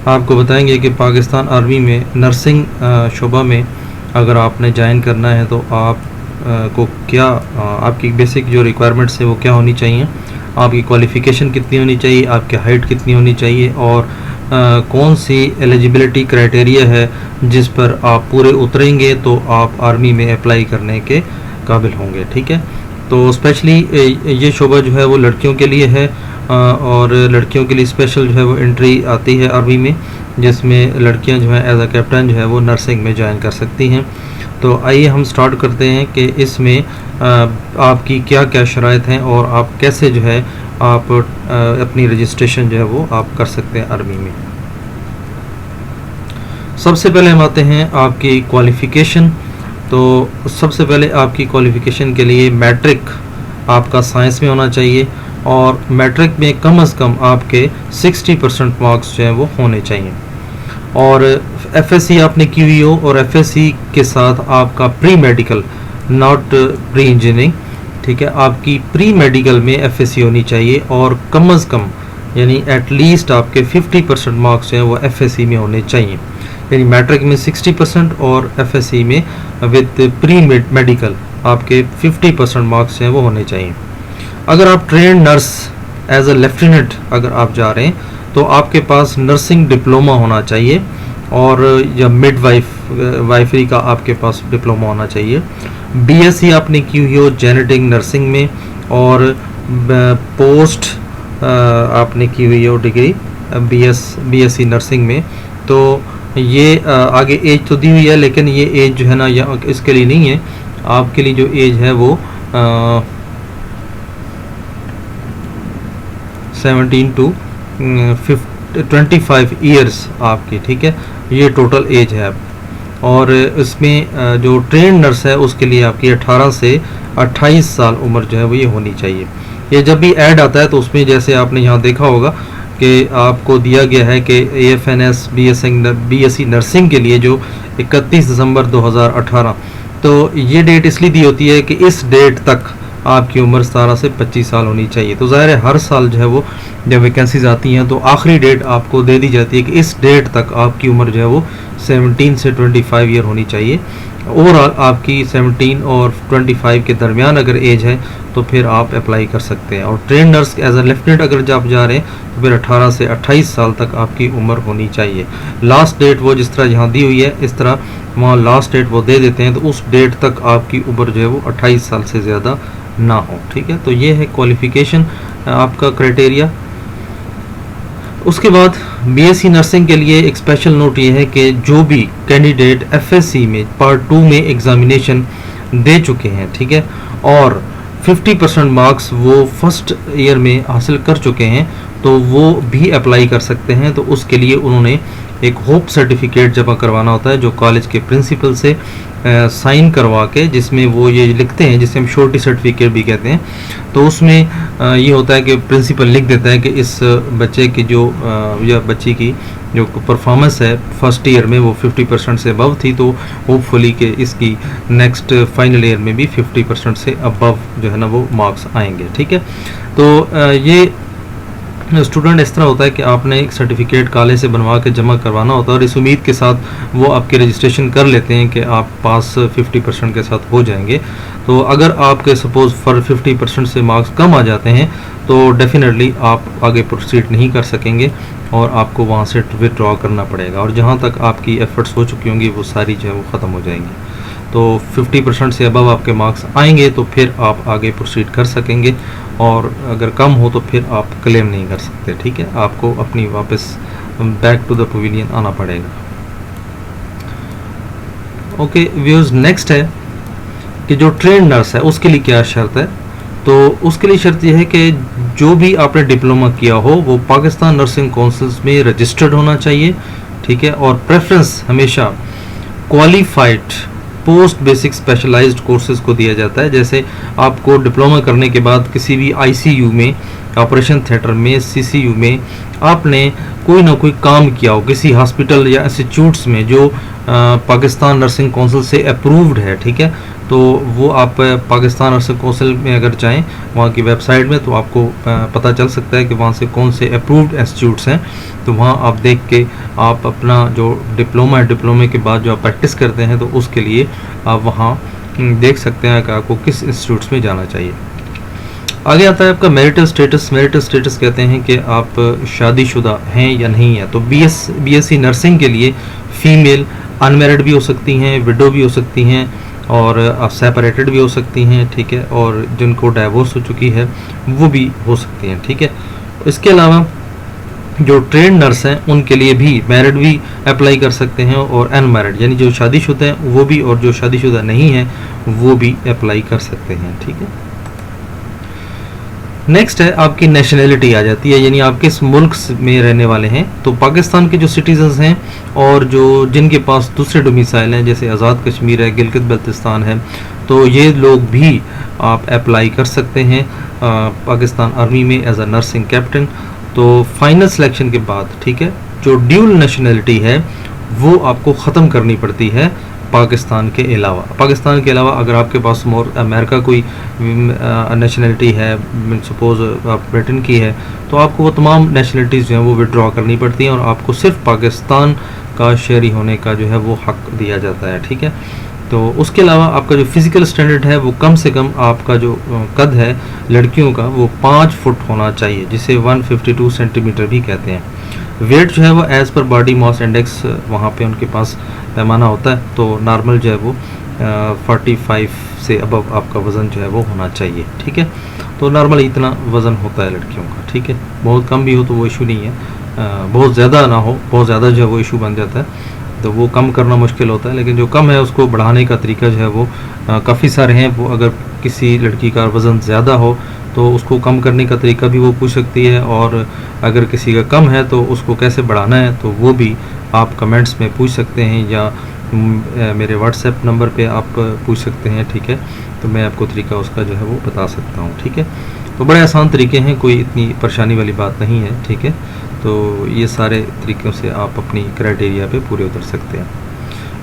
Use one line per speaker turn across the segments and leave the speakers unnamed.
आपको बताएंगे कि पाकिस्तान आर्मी में नर्सिंग शोबा में अगर आपने ज्वाइन करना है तो आप को क्या आपकी बेसिक जो रिक्वायरमेंट्स है वो क्या होनी चाहिए, आपकी क्वालिफ़िकेशन कितनी होनी चाहिए, आपकी हाइट कितनी होनी चाहिए और कौन सी एलिजिबिलिटी क्राइटेरिया है जिस पर आप पूरे उतरेंगे तो आप आर्मी में अप्लाई करने के काबिल होंगे। ठीक है, तो स्पेशली ये शोबा जो है वो लड़कियों के लिए है और लड़कियों के लिए स्पेशल जो है वो एंट्री आती है आर्मी में, जिसमें लड़कियां जो है एज अ कैप्टन जो है वो नर्सिंग में ज्वाइन कर सकती हैं। तो आइए हम स्टार्ट करते हैं कि इसमें आपकी क्या क्या शराइत हैं और आप कैसे जो है आप अपनी रजिस्ट्रेशन जो है वो आप कर सकते हैं आर्मी में। सबसे पहले हम आते हैं आपकी क्वालिफ़िकेशन। तो सबसे पहले आपकी क्वालिफ़िकेशन के लिए मैट्रिक आपका साइंस में होना चाहिए और मैट्रिक में कम से कम आपके 60% मार्क्स जो है वो होने चाहिए और एफएससी आपने की हुई हो और एफएससी के साथ आपका pre medical, not pre engineering, ठीक है, आपकी प्री मेडिकल में एफएससी होनी चाहिए और कम से कम यानी एटलीस्ट आपके 50% मार्क्स जो है वो एफएससी में होने चाहिए, यानी मैट्रिक में 60% और एफएससी में विद प्री मेडिकल आपके 50% मार्क्स हैं वो होने चाहिए। अगर आप train nurse as a lieutenant अगर आप जा रहे हैं तो आपके पास नर्सिंग डिप्लोमा होना चाहिए और या मिड वाइफरी का आपके पास डिप्लोमा होना चाहिए। बीएससी आपने की हुई हो जेनेटिक नर्सिंग में और पोस्ट आपने की हुई हो डिग्री बीएससी नर्सिंग में। तो ये आगे एज तो दी हुई है लेकिन ये एज जो है ना या इसके लिए नहीं है, आपके लिए जो एज है वो 17 to 25 ईयर्स आपकी, ठीक है, ये टोटल एज है। और इसमें जो ट्रेन नर्स है उसके लिए आपकी 18 से 28 साल उम्र जो है वो ये होनी चाहिए। ये जब भी ऐड आता है तो उसमें जैसे आपने यहाँ देखा होगा कि आपको दिया गया है कि AFNS BSc नर्सिंग के लिए जो 31 दिसंबर 2018, तो ये डेट इसलिए दी होती है कि इस डेट तक आपकी उम्र 17 से 25 साल होनी चाहिए। तो ज़ाहिर है हर साल जो है वो जब वैकेंसीज आती हैं तो आखिरी डेट आपको दे दी जाती है कि इस डेट तक आपकी उम्र जो है वो 17 से 25 ईयर होनी चाहिए। ओवरऑल आपकी 17 और 25 के दरमियान अगर एज है तो फिर आप अप्लाई कर सकते हैं। और train nurse as a lieutenant अगर आप जा रहे हैं तो फिर 18 से 28 साल तक आपकी उम्र होनी चाहिए। लास्ट डेट वो जिस तरह यहाँ दी हुई है इस तरह वहाँ लास्ट डेट वो दे देते हैं, तो उस डेट तक आपकी उम्र जो है वो 28 साल से ज़्यादा ना हो। ठीक है, तो ये है क्वालिफ़िकेशन आपका क्राइटेरिया। उसके बाद बीएससी नर्सिंग के लिए एक स्पेशल नोट ये है कि जो भी कैंडिडेट एफएससी में पार्ट 2 में एग्जामिनेशन दे चुके हैं, ठीक है, और 50% मार्क्स वो फर्स्ट ईयर में हासिल कर चुके हैं तो वो भी अप्लाई कर सकते हैं। तो उसके लिए उन्होंने एक होप सर्टिफिकेट जमा करवाना होता है जो कॉलेज के प्रिंसिपल से साइन करवा के, जिसमें वो ये लिखते हैं जिसे हम श्योरिटी सर्टिफिकेट भी कहते हैं। तो उसमें ये होता है कि प्रिंसिपल लिख देता है कि इस बच्चे की जो या बच्ची की जो परफॉर्मेंस है फर्स्ट ईयर में वो 50% से अबव थी, तो होपफुली कि इसकी नेक्स्ट फाइनल ईयर में भी 50% से अबव जो है ना वो मार्क्स आएंगे। ठीक है, तो ये स्टूडेंट इस तरह होता है कि आपने एक सर्टिफिकेट कॉलेज से बनवा के जमा करवाना होता है और इस उम्मीद के साथ वो आपके रजिस्ट्रेशन कर लेते हैं कि आप पास 50% के साथ हो जाएंगे। तो अगर आपके सपोज़ फॉर 50% से मार्क्स कम आ जाते हैं तो डेफिनेटली आप आगे प्रोसीड नहीं कर सकेंगे और आपको वहाँ से विथड्रॉ करना पड़ेगा और जहाँ तक आपकी एफर्ट्स हो चुकी होंगी वो सारी जो है वो ख़त्म हो जाएंगी। तो 50% से अबव आपके मार्क्स आएंगे तो फिर आप आगे प्रोसीड कर सकेंगे और अगर कम हो तो फिर आप क्लेम नहीं कर सकते। ठीक है, आपको अपनी वापस बैक टू द पवेलियन आना पड़ेगा। ओके व्यूअर्स, नेक्स्ट है कि जो ट्रेन नर्स है उसके लिए क्या शर्त है। तो उसके लिए शर्त यह है कि जो भी आपने डिप्लोमा किया हो वो पाकिस्तान नर्सिंग काउंसिल में रजिस्टर्ड होना चाहिए। ठीक है, और प्रेफरेंस हमेशा qualified post basic specialised courses को दिया जाता है। जैसे आपको डिप्लोमा करने के बाद किसी भी आईसीयू में, ऑपरेशन थिएटर में, सीसीयू में आपने कोई ना कोई काम किया हो किसी हॉस्पिटल या इंस्टीट्यूट्स में जो पाकिस्तान नर्सिंग काउंसिल से अप्रूव्ड है। ठीक है, तो वो आप पाकिस्तान नर्सिंग काउंसिल में अगर जाएं वहाँ की वेबसाइट में, तो आपको पता चल सकता है कि वहाँ से कौन से अप्रूव्ड इंस्टीट्यूट्स हैं। तो वहाँ आप देख के आप अपना जो डिप्लोमा है, डिप्लोमे के बाद जो आप प्रैक्टिस करते हैं, तो उसके लिए आप वहाँ देख सकते हैं कि आपको किस इंस्टीट्यूट्स में जाना चाहिए। आगे आता है आपका मैरिटल स्टेटस। मैरिटल स्टेटस कहते हैं कि आप शादीशुदा हैं या नहीं है। तो बीएससी नर्सिंग के लिए फीमेल अनमैरिड भी हो सकती हैं, विडो भी हो सकती हैं, और आप सेपरेटेड भी हो सकती हैं, ठीक है, और जिनको डाइवोर्स हो चुकी है वो भी हो सकती हैं, ठीक है। इसके अलावा जो ट्रेन नर्स हैं उनके लिए भी मैरिड भी अप्लाई कर सकते हैं और अनमैरिड, यानी जो शादीशुदा हैं वो भी और जो शादीशुदा नहीं हैं वो भी अप्लाई कर सकते हैं, ठीक है। नेक्स्ट है आपकी नेशनैलिटी आ जाती है, यानी आप किस मुल्क में रहने वाले हैं। तो पाकिस्तान के जो सिटीजन्स हैं और जो जिनके पास दूसरे डोमिसाइल हैं, जैसे आज़ाद कश्मीर है, गिलगित बल्तिस्तान है, तो ये लोग भी आप अप्लाई कर सकते हैं पाकिस्तान आर्मी में एज अ नर्सिंग कैप्टन। तो फाइनल सिलेक्शन के बाद, ठीक है, जो ड्यूल नेशनैलिटी है वो आपको ख़त्म करनी पड़ती है पाकिस्तान के अलावा। पाकिस्तान के अलावा अगर आपके पास मोर अमेरिका कोई नेशनैलिटी है, सपोज़ आप ब्रिटेन की है, तो आपको वो तमाम नेशनैलिटीज़ जो हैं वो विड्रॉ करनी पड़ती हैं और आपको सिर्फ पाकिस्तान का शहरी होने का जो है वो हक दिया जाता है, ठीक है। तो उसके अलावा आपका जो फिज़िकल स्टैंडर्ड है वो कम से कम आपका जो कद है लड़कियों का वो 5 फुट होना चाहिए, जिसे 152 सेंटीमीटर भी कहते हैं। वेट जो है वो as per body mass index वहाँ पे उनके पास पैमाना होता है, तो नॉर्मल जो है वो 45 से अबव आपका वज़न जो है वो होना चाहिए, ठीक है। तो नॉर्मल इतना वज़न होता है लड़कियों का, ठीक है। बहुत कम भी हो तो वो इशू नहीं है, बहुत ज़्यादा ना हो, बहुत ज़्यादा जो है वो इशू बन जाता है, तो वो कम करना मुश्किल होता है। लेकिन जो कम है उसको बढ़ाने का तरीका जो है वो काफ़ी सारे हैं। वो अगर किसी लड़की का वज़न ज़्यादा हो तो उसको कम करने का तरीका भी वो पूछ सकती है, और अगर किसी का कम है तो उसको कैसे बढ़ाना है तो वो भी आप कमेंट्स में पूछ सकते हैं, या मेरे व्हाट्सएप नंबर पे आप पूछ सकते हैं, ठीक है। तो मैं आपको तरीका उसका जो है वो बता सकता हूँ, ठीक है। तो बड़े आसान तरीके हैं, कोई इतनी परेशानी वाली बात नहीं है, ठीक है। तो ये सारे तरीक़ों से आप अपनी क्राइटेरिया पे पूरे उतर सकते हैं।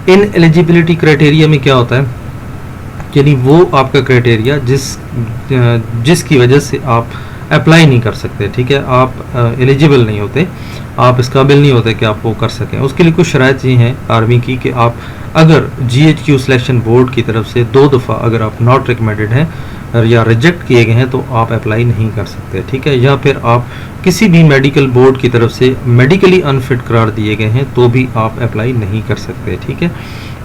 इन एलिजिबिलिटी क्राइटेरिया में क्या होता है, यानी वो आपका क्राइटेरिया जिसकी वजह से आप अप्लाई नहीं कर सकते, ठीक है। आप एलिजिबल नहीं होते, आप इस काबिल नहीं होते कि आप वो कर सकें। उसके लिए कुछ शराइत ये हैं आर्मी की कि आप अगर GHQ सिलेक्शन बोर्ड की तरफ से 2 दफ़ा अगर आप नॉट रिकमेंडेड हैं या रिजेक्ट किए गए हैं तो आप अप्लाई नहीं कर सकते, ठीक है। या फिर आप किसी भी मेडिकल बोर्ड की तरफ से मेडिकली अनफिट करार दिए गए हैं तो भी आप अप्लाई नहीं कर सकते, ठीक है।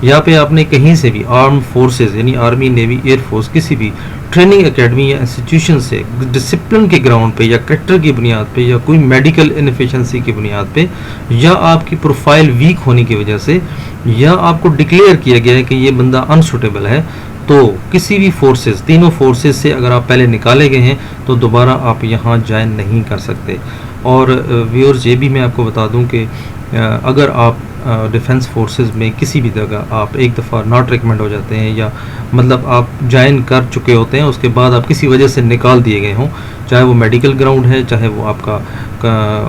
यहाँ पे आपने कहीं से भी आर्म फोर्सेस यानी आर्मी, नेवी, एयरफोर्स किसी भी ट्रेनिंग एकेडमी या इंस्टीट्यूशन से डिसिप्लिन के ग्राउंड पे या करेक्टर की बुनियाद पे या कोई मेडिकल इनफिशिएंसी की बुनियाद पे या आपकी प्रोफाइल वीक होने की वजह से या आपको डिक्लेयर किया गया है कि ये बंदा अनसुटेबल है, तो किसी भी फोर्सेस, तीनों फोर्सेस से अगर आप पहले निकाले गए हैं तो दोबारा आप यहाँ ज्वाइन नहीं कर सकते। और व्यूअर्स ये भी मैं आपको बता दूं कि अगर आप डिफेंस फोर्सेस में किसी भी जगह आप एक दफ़ा नॉट रिकमेंड हो जाते हैं या मतलब आप ज्वाइन कर चुके होते हैं, उसके बाद आप किसी वजह से निकाल दिए गए हों, चाहे वो मेडिकल ग्राउंड है, चाहे वो आपका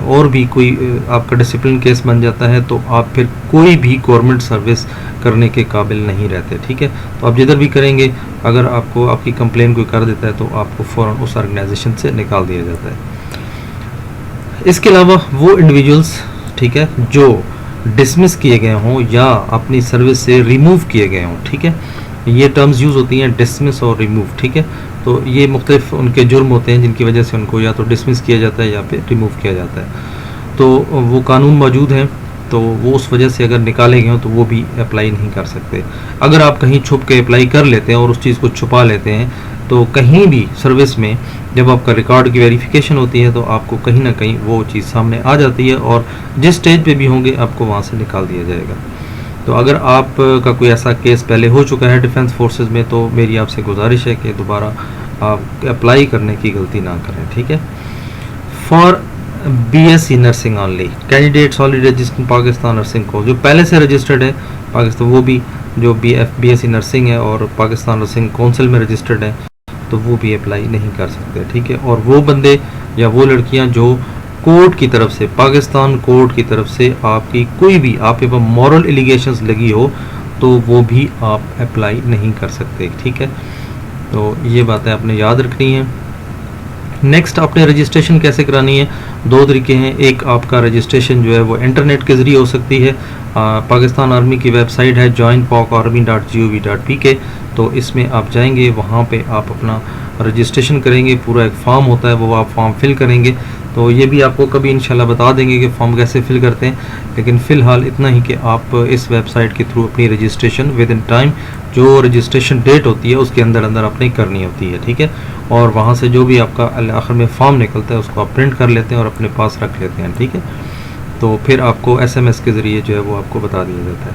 और भी कोई आपका डिसिप्लिन केस बन जाता है, तो आप फिर कोई भी गवर्नमेंट सर्विस करने के काबिल नहीं रहते, ठीक है। तो आप जिधर भी करेंगे, अगर आपको आपकी कंप्लेन कोई कर देता है तो आपको फ़ौरन उस ऑर्गेनाइजेशन से निकाल दिया जाता है। इसके अलावा वो इंडिविजुअल्स, ठीक है, जो डिसमिस किए गए हों या अपनी सर्विस से रिमूव किए गए हों, ठीक है, ये टर्म्स यूज़ होती हैं डिसमिस और रिमूव, ठीक है। तो ये मुख्तलिफ उनके जुर्म होते हैं जिनकी वजह से उनको या तो डिसमिस किया जाता है या फिर रिमूव किया जाता है। तो वो कानून मौजूद हैं, तो वो उस वजह से अगर निकाले गए हों तो वो भी अप्लाई नहीं कर सकते। अगर आप कहीं छुप के अप्लाई कर लेते हैं और उस चीज़ को छुपा लेते हैं तो कहीं भी सर्विस में जब आपका रिकॉर्ड की वेरिफिकेशन होती है तो आपको कहीं ना कहीं वो चीज़ सामने आ जाती है और जिस स्टेज पे भी होंगे आपको वहाँ से निकाल दिया जाएगा। तो अगर आप का कोई ऐसा केस पहले हो चुका है डिफेंस फोर्सेस में तो मेरी आपसे गुजारिश है कि दोबारा आप अप्लाई करने की गलती ना करें, ठीक है। For BSc nursing only candidates already registered Pakistan nursing course, जो पहले से रजिस्टर्ड है पाकिस्तान, वो भी जो BSc नर्सिंग है और पाकिस्तान नर्सिंग काउंसिल में रजिस्टर्ड है तो वो भी अप्लाई नहीं कर सकते, ठीक है। और वो बंदे या वो लड़कियां जो कोर्ट की तरफ से, पाकिस्तान कोर्ट की तरफ से आपकी कोई भी आप पे मॉरल एलिगेशंस लगी हो तो वो भी आप अप्लाई नहीं कर सकते, ठीक है। तो ये बातें आपने याद रखनी है। नेक्स्ट, आपने रजिस्ट्रेशन कैसे करानी है? दो तरीके हैं। एक, आपका रजिस्ट्रेशन जो है वो इंटरनेट के ज़रिए हो सकती है। पाकिस्तान आर्मी की वेबसाइट है joinpokarmy.gov.pk, तो इसमें आप जाएंगे, वहाँ पे आप अपना रजिस्ट्रेशन करेंगे। पूरा एक फॉर्म होता है, वो आप फॉर्म फिल करेंगे। तो ये भी आपको कभी इंशाल्लाह बता देंगे कि फॉर्म कैसे फिल करते हैं, लेकिन फ़िलहाल इतना ही कि आप इस वेबसाइट के थ्रू अपनी रजिस्ट्रेशन विद इन टाइम, जो रजिस्ट्रेशन डेट होती है उसके अंदर अंदर आपने करनी होती है, ठीक है। और वहाँ से जो भी आपका आखिर में फॉर्म निकलता है उसको आप प्रिंट कर लेते हैं और अपने पास रख लेते हैं, ठीक है। तो फिर आपको SMS के ज़रिए जो है वो आपको बता दिया जाता है।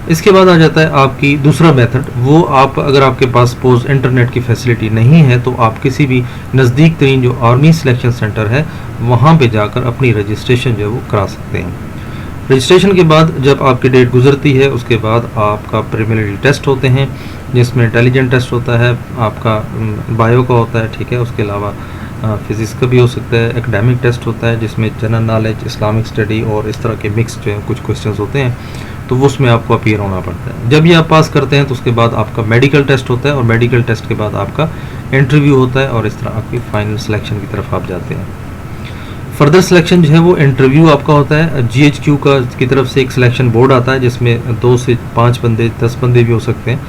इसके बाद आ जाता है आपकी दूसरा मेथड। वो आप, अगर आपके पास सपोज इंटरनेट की फैसिलिटी नहीं है, तो आप किसी भी नज़दीक तरीन जो आर्मी सिलेक्शन सेंटर है वहाँ पे जाकर अपनी रजिस्ट्रेशन जो है वो करा सकते हैं। रजिस्ट्रेशन के बाद जब आपकी डेट गुजरती है, उसके बाद आपका प्रिलिमिनरी टेस्ट होते हैं, जिसमें इंटेलिजेंट टेस्ट होता है, आपका बायो का होता है, ठीक है। उसके अलावा फिज़िक्स का भी हो सकता है। एकेडमिक टेस्ट होता है जिसमें जनरल नॉलेज, इस्लामिक स्टडी और इस तरह के मिक्स जो है कुछ क्वेश्चंस होते हैं, तो वो उसमें आपको अपीयर होना पड़ता है। जब ये आप पास करते हैं तो उसके बाद आपका मेडिकल टेस्ट होता है, और मेडिकल टेस्ट के बाद आपका इंटरव्यू होता है, और इस तरह आपकी फाइनल सिलेक्शन की तरफ आप जाते हैं। फर्दर सिलेक्शन जो है वो इंटरव्यू आपका होता है। GHQ की तरफ से एक सिलेक्शन बोर्ड आता है जिसमें 2 से 5 बंदे, 10 बंदे भी हो सकते हैं।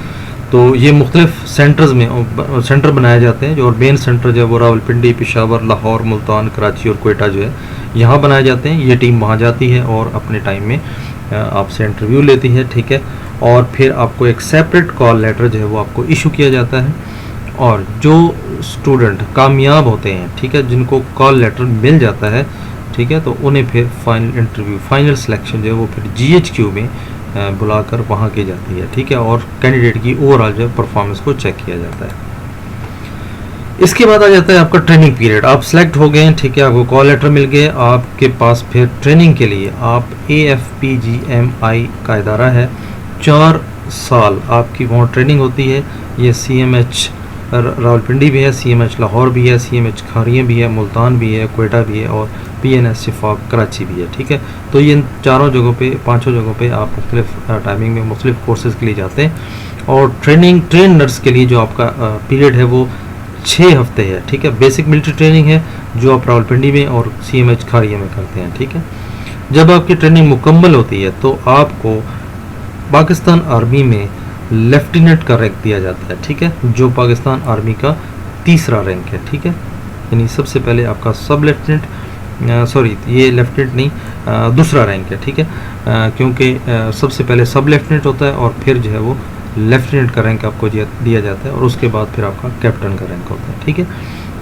तो ये मुख्तलिफ सेंटर्स में सेंटर बनाए जाते हैं, जो और मेन सेंटर जो है वो रावलपिंडी, पेशावर, लाहौर, मुल्तान, कराची और कोयटा जो है यहाँ बनाए जाते हैं। ये टीम वहाँ जाती है और अपने टाइम में आपसे इंटरव्यू लेती है, ठीक है। और फिर आपको एक सेपरेट कॉल लेटर जो है वो आपको इशू किया जाता है, और जो स्टूडेंट कामयाब होते हैं, ठीक है, जिनको कॉल लेटर मिल जाता है, ठीक है, तो उन्हें फिर फाइनल इंटरव्यू, फाइनल सिलेक्शन जो है वो फिर GHQ में बुलाकर वहाँ की जाती है, ठीक है। और कैंडिडेट की ओवरऑल जो परफॉर्मेंस को चेक किया जाता है। इसके बाद आ जाता है आपका ट्रेनिंग पीरियड। आप सेलेक्ट हो गए हैं, ठीक है, आपको कॉल लेटर मिल गए, आपके पास फिर ट्रेनिंग के लिए आप AFPGMI का इदारा है, 4 साल आपकी वहाँ ट्रेनिंग होती है। ये CMH रावलपिंडी भी है, CMH लाहौर भी है, CMH खारियाँ भी है, मुल्तान भी है, कोयटा भी है, और PNS शिफाक कराची भी है, ठीक है। तो ये इन चारों जगहों पे, पांचों जगहों पे आप मुख्तलिफ टाइमिंग में मुख्तलिफ कोर्सेज़ के लिए जाते हैं। और ट्रेन नर्स के लिए जो आपका पीरियड है वो 6 हफ्ते है, ठीक है। बेसिक मिलिट्री ट्रेनिंग है जो आप रावलपिंडी में और CMH खारिया में करते हैं, ठीक है। जब आपकी ट्रेनिंग मुकम्मल होती है तो आपको पाकिस्तान आर्मी में लेफ्टिनेंट का रैंक दिया जाता है, ठीक है, जो पाकिस्तान आर्मी का तीसरा रैंक है, ठीक है। यानी सबसे पहले आपका सब लेफ्टिनेंट, सॉरी ये लेफ्टिनेंट नहीं, दूसरा रैंक है, ठीक है, क्योंकि सबसे पहले सब लेफ्टिनेंट होता है और फिर जो है वो लेफ्टिनेंट का रैंक आपको दिया जाता है, और उसके बाद फिर आपका कैप्टन का रैंक होता है, ठीक है।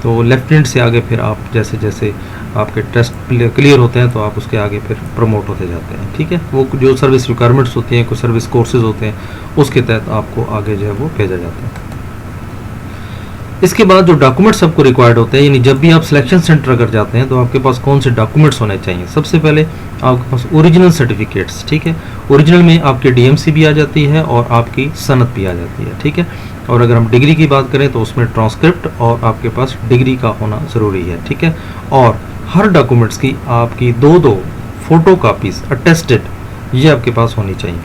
तो लेफ्टिनेंट से आगे फिर आप जैसे जैसे आपके टेस्ट क्लियर होते हैं तो आप उसके आगे फिर प्रमोट होते जाते हैं, ठीक है। वो जो सर्विस रिक्वायरमेंट्स होती हैं, कुछ सर्विस कोर्सेज होते हैं, उसके तहत आपको आगे जो है वो भेजा जाता है। इसके बाद जो डॉक्यूमेंट्स आपको रिक्वायर्ड होते हैं, यानी जब भी आप सिलेक्शन सेंटर अगर जाते हैं तो आपके पास कौन से डॉक्यूमेंट्स होने चाहिए। सबसे पहले आपके पास ओरिजिनल सर्टिफिकेट्स, ठीक है। ओरिजिनल में आपकी DMC भी आ जाती है और आपकी सनद भी आ जाती है, ठीक है। और अगर हम डिग्री की बात करें तो उसमें ट्रांसक्रिप्ट और आपके पास डिग्री का होना ज़रूरी है, ठीक है। और हर डॉक्यूमेंट्स की आपकी 2 फोटो कापीज़ अटेस्टेड ये आपके पास होनी चाहिए।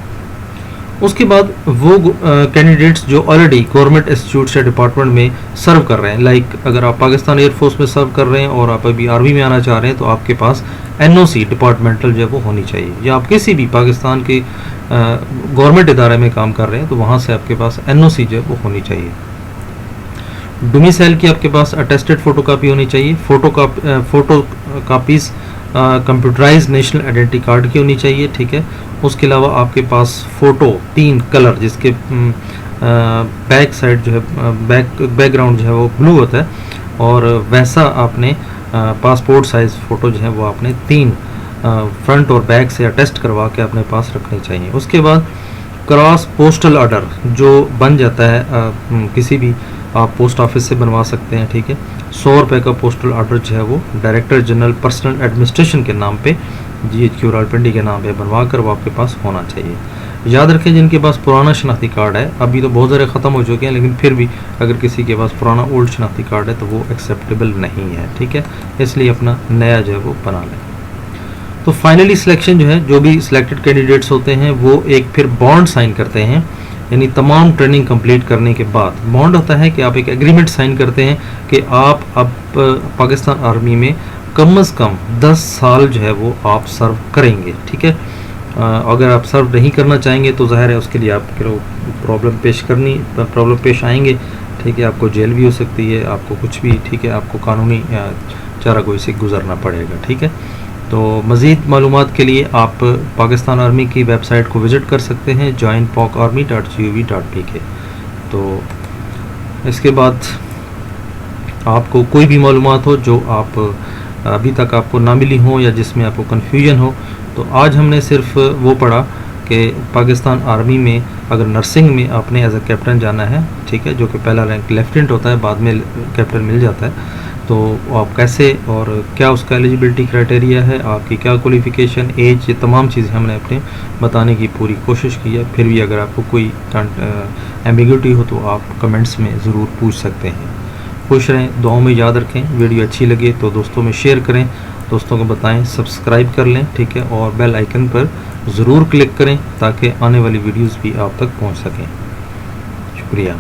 उसके बाद वो कैंडिडेट्स जो ऑलरेडी गवर्नमेंट इंस्टीट्यूट या डिपार्टमेंट में सर्व कर रहे हैं, लाइक अगर आप पाकिस्तान एयरफोर्स में सर्व कर रहे हैं और आप अभी आर्मी में आना चाह रहे हैं, तो आपके पास NOC डिपार्टमेंटल जो है वो होनी चाहिए। या आप किसी भी पाकिस्तान के गवर्नमेंट इदारे में काम कर रहे हैं तो वहाँ से आपके पास NOC जो है वो होनी चाहिए। डोमिसाइल की आपके पास अटेस्टेड फोटो कापी होनी चाहिए। Photo copies computerised national identity card की होनी चाहिए, ठीक है। उसके अलावा आपके पास फ़ोटो 3 कलर जिसके बैक साइड जो है बैकग्राउंड जो है वो ब्लू होता है, और वैसा आपने पासपोर्ट साइज़ फ़ोटो जो है वो आपने 3 फ्रंट और बैक से अटेस्ट करवा के अपने पास रखनी चाहिए। उसके बाद क्रॉस पोस्टल ऑर्डर जो बन जाता है किसी भी आप पोस्ट ऑफिस से बनवा सकते हैं, ठीक है। 100 रुपये का पोस्टल ऑर्डर जो है वो डायरेक्टर जनरल पर्सनल एडमिनिस्ट्रेशन के नाम पे GHQ रावलपिंडी के नाम पे बनवा कर वो आपके पास होना चाहिए। याद रखें जिनके पास पुराना शनाख्ती कार्ड है, अभी तो बहुत सारे ख़त्म हो चुके हैं, लेकिन फिर भी अगर किसी के पास पुराना ओल्ड शनाख्ती कार्ड है तो वो एक्सेप्टेबल नहीं है, ठीक है। इसलिए अपना नया जो है वो बना लें। तो फाइनली सिलेक्शन जो है, जो भी सिलेक्टेड कैंडिडेट्स होते हैं वो एक फिर बॉन्ड साइन करते हैं, यानी तमाम ट्रेनिंग कंप्लीट करने के बाद बॉन्ड होता है कि आप एक एग्रीमेंट साइन करते हैं कि आप अब पाकिस्तान आर्मी में कम से कम 10 साल जो है वो आप सर्व करेंगे। ठीक है, अगर आप सर्व नहीं करना चाहेंगे तो ज़ाहिर है उसके लिए आप प्रॉब्लम पेश आएंगे। ठीक है, आपको जेल भी हो सकती है, आपको कुछ भी, ठीक है, आपको कानूनी चारागोई से गुजरना पड़ेगा। ठीक है, तो मज़ीद मालूमात के लिए आप पाकिस्तान आर्मी की वेबसाइट को विज़िट कर सकते हैं joinpokarmy.gov.pk। तो इसके बाद आपको कोई भी मालूमात हो जो आप अभी तक आपको ना मिली हो या जिसमें आपको कन्फ्यूजन हो, तो आज हमने सिर्फ वो पढ़ा कि पाकिस्तान आर्मी में अगर नर्सिंग में आपने एज अ कैप्टन जाना है, ठीक है, जो कि पहला रैंक लेफ्टिनेंट होता है, बाद में कैप्टन मिल जाता है, तो आप कैसे और क्या उसका एलिजिबिलिटी क्राइटेरिया है, आपकी क्या क्वालिफ़िकेशन, एज, ये तमाम चीज़ें हमने अपने बताने की पूरी कोशिश की है। फिर भी अगर आपको कोई एम्बिग्यूटी हो तो आप कमेंट्स में ज़रूर पूछ सकते हैं। खुश रहें, दुआओं में याद रखें। वीडियो अच्छी लगे तो दोस्तों में शेयर करें, दोस्तों को बताएं, सब्सक्राइब कर लें, ठीक है, और बेल आइकन पर ज़रूर क्लिक करें ताकि आने वाली वीडियोस भी आप तक पहुंच सकें। शुक्रिया।